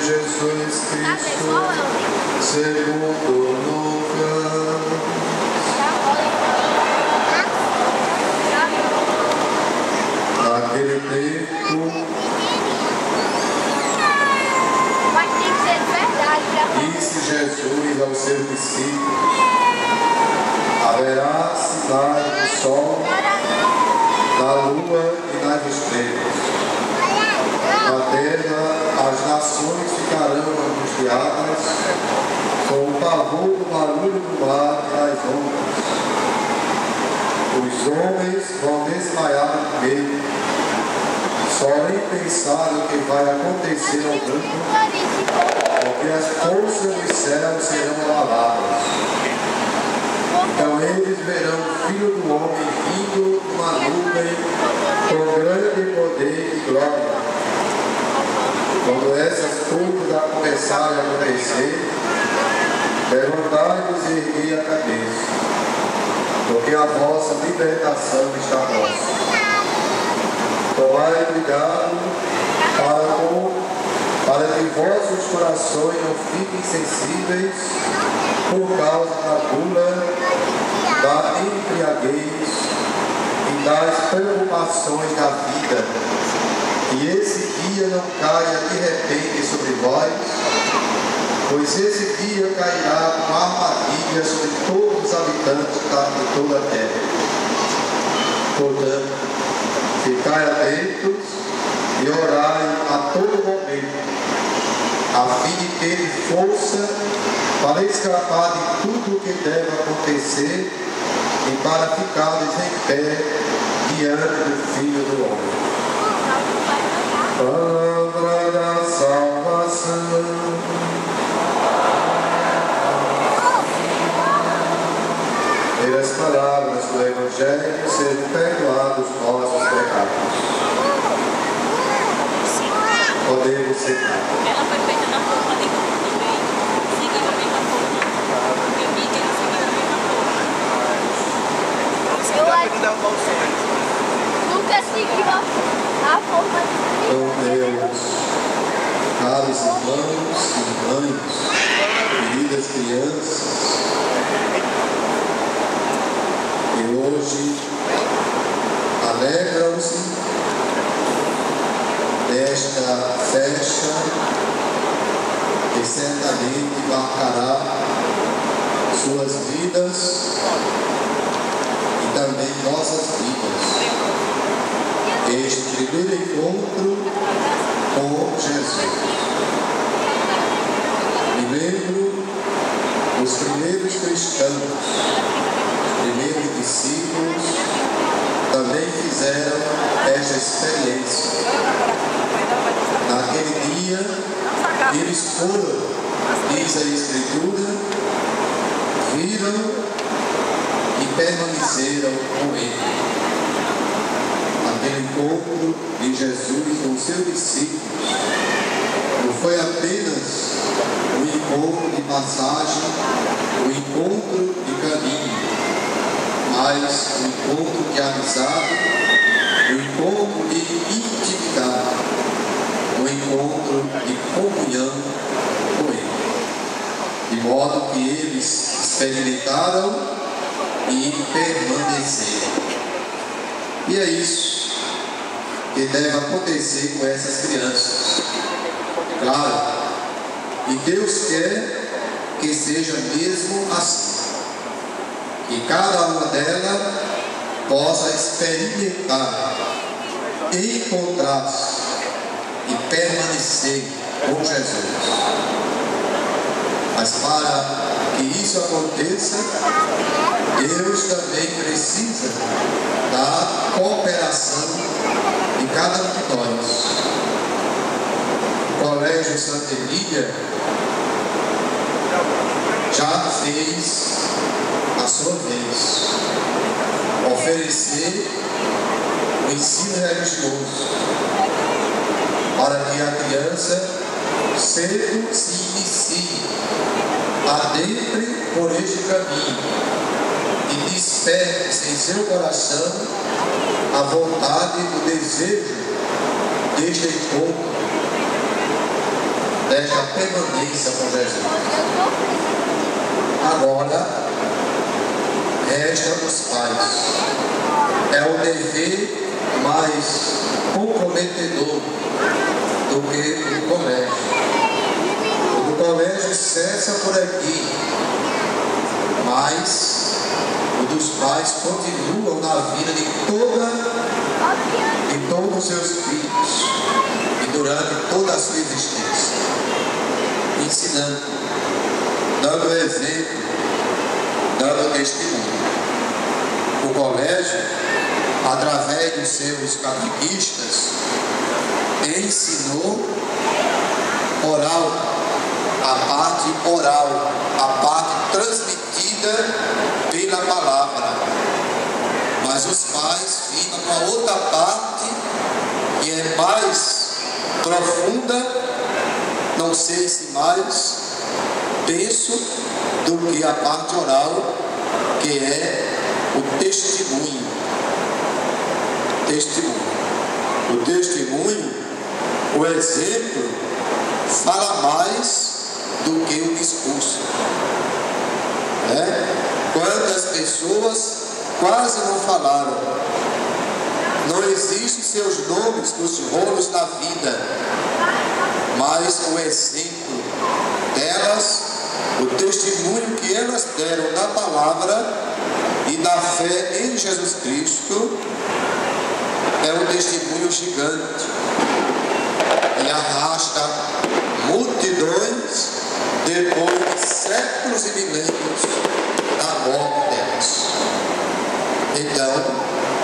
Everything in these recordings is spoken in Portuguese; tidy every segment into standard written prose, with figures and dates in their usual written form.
Jesus Cristo, segundo Lucas. Naquele tempo, disse Jesus aos seus discípulos: haverá sinais no sol, na lua e nas estrelas. Na terra as nações ficarão angustiadas com o pavor do barulho do mar e das ondas. Os homens vão desmaiar de medo, só nem pensar no que vai acontecer ao mundo, porque as forças dos céus serão abaladas. Então eles verão o Filho do Homem vindo numa nuvem com grande poder e glória. Quando essas coisas começarem a acontecer, levantai-vos e erguei a cabeça, porque a vossa libertação está próxima. Tomai cuidado para que vossos corações não fiquem sensíveis por causa da gula, da embriaguez e das preocupações da vida. E esse dia não caia de repente sobre vós, pois esse dia cairá com armadilha sobre todos os habitantes de toda a terra. Portanto, ficai atentos e orai a todo momento, a fim de ter força para escapar de tudo o que deve acontecer e para ficares em pé diante do Filho do Homem. Palavra da salvação. Pelas palavras do Evangelho sejam perdoados nossos pecados. Podemos sentar. Ela foi feita na forma de grupo também. Siga a mesma forma. Porque o Miguel siga a mesma forma. Nunca seguiu a forma de Oh Deus, caros irmãos e mães, queridas crianças, que hoje alegram-se desta festa que certamente marcará suas vidas e também nossas vidas. Este primeiro encontro com Jesus. Me lembro dos primeiros cristãos, primeiros discípulos, também fizeram esta experiência. Naquele dia, eles foram, diz a Escritura, viram e permaneceram com ele. Aquele encontro de Jesus com seus discípulos não foi apenas um encontro de passagem, um encontro de caminho, mas um encontro de amizade, um encontro de intimidade, um encontro de comunhão com Ele, de modo que eles experimentaram e permaneceram. E é isso que deve acontecer com essas crianças. Claro, e Deus quer que seja mesmo assim, que cada uma delas possa experimentar, encontrar-se e permanecer com Jesus. Mas para que isso aconteça, Deus também precisa da cooperação de cada um de nós. O Colégio Santa Emília já fez a sua vez oferecer o ensino religioso para que a criança cedo se inicie, adentre por este caminho e desperte em seu coração a vontade e o desejo deste encontro, desta permanência com Jesus. Agora, resta dos pais. É o dever mais comprometedor do que o colégio. O colégio cessa por aqui, mas o dos pais continuam na vida de todos os seus filhos e durante toda a sua existência, ensinando, dando exemplo, dando testemunho. O colégio, através dos seus catequistas, ensinou oral, a parte oral, a parte transmitida pela palavra. Mas os pais ficam com a outra parte que é mais profunda, não sei se mais penso, do que a parte oral, que é o testemunho. O testemunho, o exemplo, fala mais do que o discurso. Quantas pessoas quase não falaram? Não existem seus nomes nos rolos da vida, mas o exemplo delas, o testemunho que elas deram da palavra e da fé em Jesus Cristo, é um testemunho gigante e arrasta multidões depois de séculos e milênios da morte delas. Então,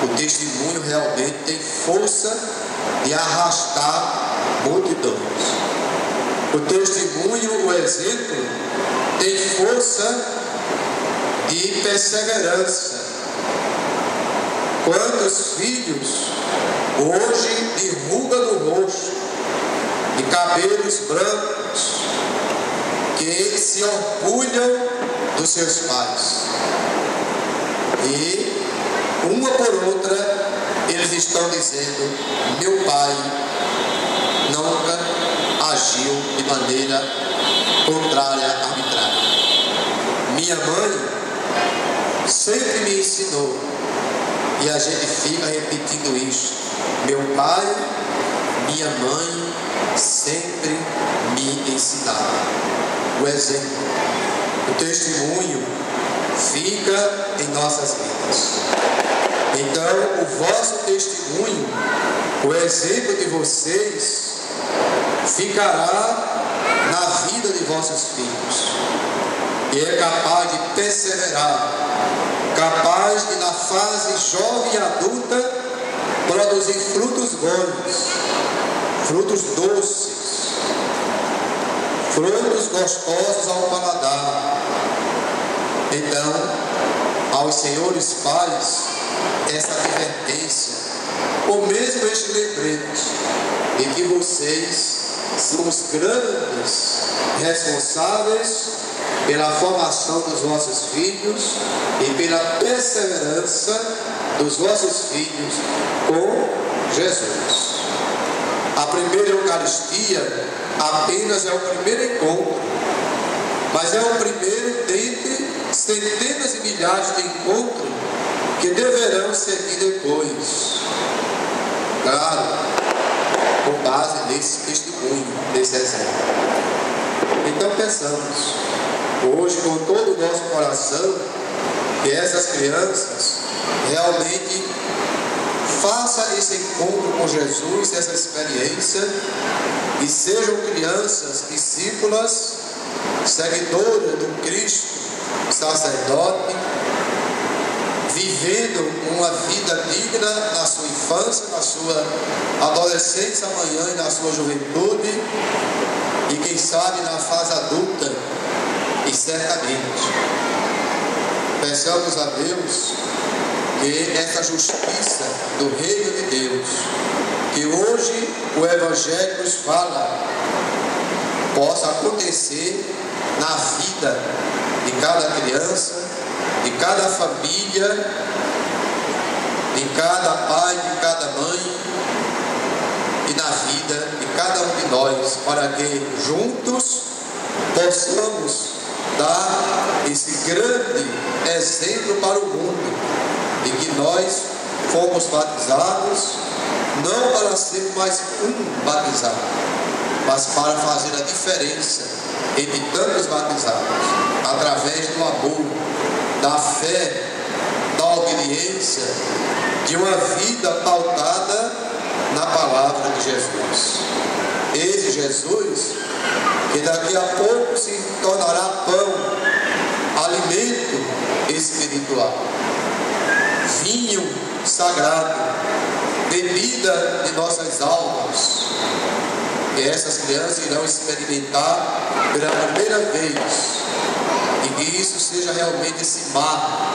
o testemunho realmente tem força de arrastar multidões. O testemunho, o exemplo, tem força de perseverança. Quantos filhos hoje de ruga no rosto, de cabelos brancos, que se orgulham dos seus pais, e uma por outra eles estão dizendo: meu pai nunca agiu de maneira contrária, arbitrária. Minha mãe sempre me ensinou. E a gente fica repetindo isso. Meu pai, minha mãe sempre me ensinaram. O exemplo, o testemunho fica em nossas vidas. Então, o vosso testemunho, o exemplo de vocês, ficará na vida de vossos filhos. E é capaz de perseverar, capaz de, na fase jovem e adulta, produzir frutos bons, frutos doces, frutos gostosos ao paladar. Então, aos senhores pais, essa advertência, ou mesmo este lembrete, de que vocês são os grandes responsáveis pela formação dos vossos filhos e pela perseverança dos vossos filhos com Jesus. A primeira Eucaristia apenas é o primeiro encontro, mas é o primeiro dentre centenas e milhares de encontros que deverão seguir depois. Claro, com base nesse testemunho, nesse exemplo. Então pensamos, hoje, com todo o nosso coração, que essas crianças realmente façam esse encontro com Jesus, essa experiência, e sejam crianças discípulas, seguidoras do Cristo sacerdote, vivendo uma vida digna na sua infância, na sua adolescência amanhã e na sua juventude, e quem sabe na fase adulta. E certamente peçamos a Deus que essa justiça do reino de Deus, que hoje o Evangelho nos fala, possa acontecer na vida de cada criança, de cada família, de cada pai, de cada mãe, e na vida de cada um de nós, para que juntos possamos dar esse grande exemplo para o mundo, de que nós fomos batizados, não para ser mais um batizado, mas para fazer a diferença entre tantos batizados, através do amor, da fé, da obediência, de uma vida pautada na palavra de Jesus. Esse Jesus, que daqui a pouco se tornará pão, alimento espiritual, vinho sagrado, bebida de nossas almas, que essas crianças irão experimentar pela primeira vez, e que isso seja realmente esse mar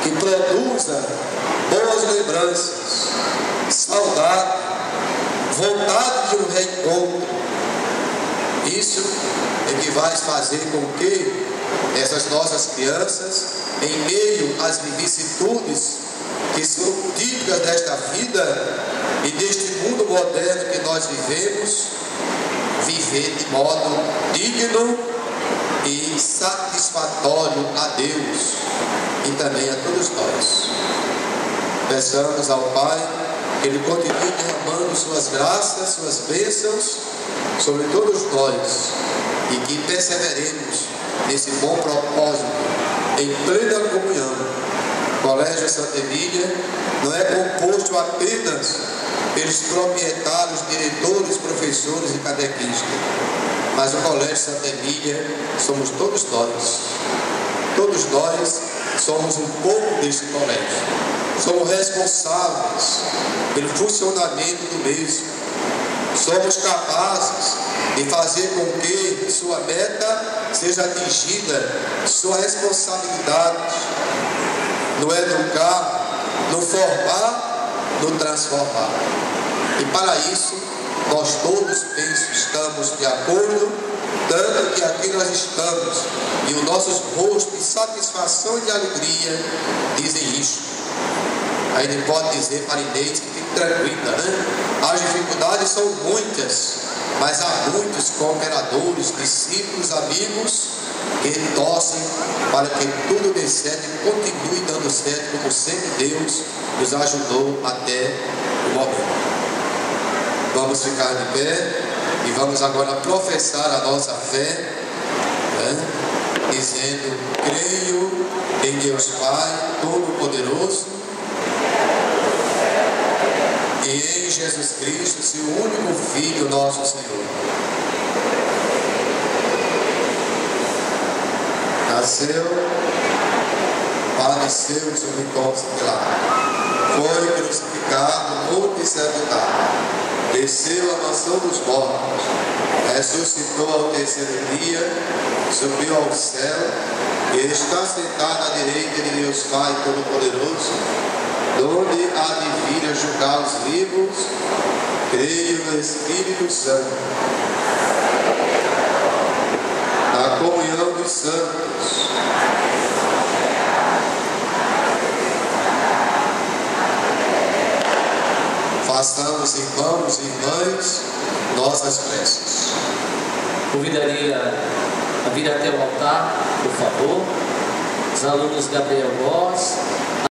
que produza boas lembranças, saudade, vontade de um reencontro. Isso é que vai fazer com que essas nossas crianças, em meio às vicissitudes que são típicas desta vida e deste mundo moderno que nós vivemos, viver de modo digno e satisfatório a Deus e também a todos nós. Peçamos ao Pai que Ele continue derramando suas graças, suas bênçãos sobre todos nós, e que perseveremos nesse bom propósito em plena comunhão. O Colégio Santa Emília não é composto apenas pelos proprietários, diretores, professores e catequistas, mas o Colégio Santa Emília somos todos nós. Todos nós somos um pouco deste colégio. Somos responsáveis pelo funcionamento do mesmo. Somos capazes de fazer com que sua meta seja atingida, sua responsabilidade no educar, no formar, no transformar. E para isso, nós todos estamos de acordo, tanto que aqui nós estamos, e os nossos rostos de satisfação e de alegria dizem isso. Aí ele pode dizer para Inês que fique tranquila, né? As dificuldades são muitas, mas há muitos cooperadores, discípulos, amigos que torcem para que tudo dê certo e continue dando certo, como sempre Deus nos ajudou até o momento. Vamos ficar de pé e vamos agora professar a nossa fé, né? Dizendo: creio em Deus Pai Todo-Poderoso e em Jesus Cristo, seu único Filho, nosso Senhor. Nasceu, padeceu sob Pôncio Pilato, foi crucificado, morto e sepultado, desceu à mansão dos mortos, ressuscitou ao terceiro dia, subiu ao céu e está sentado à direita de Deus Pai Todo-Poderoso, onde há de vir a julgar os vivos. Creio no Espírito Santo, na comunhão dos santos, façamos, irmãos e irmãs, nossas preces. Convidaria a vir até o altar, por favor, os alunos Gabriel Góes,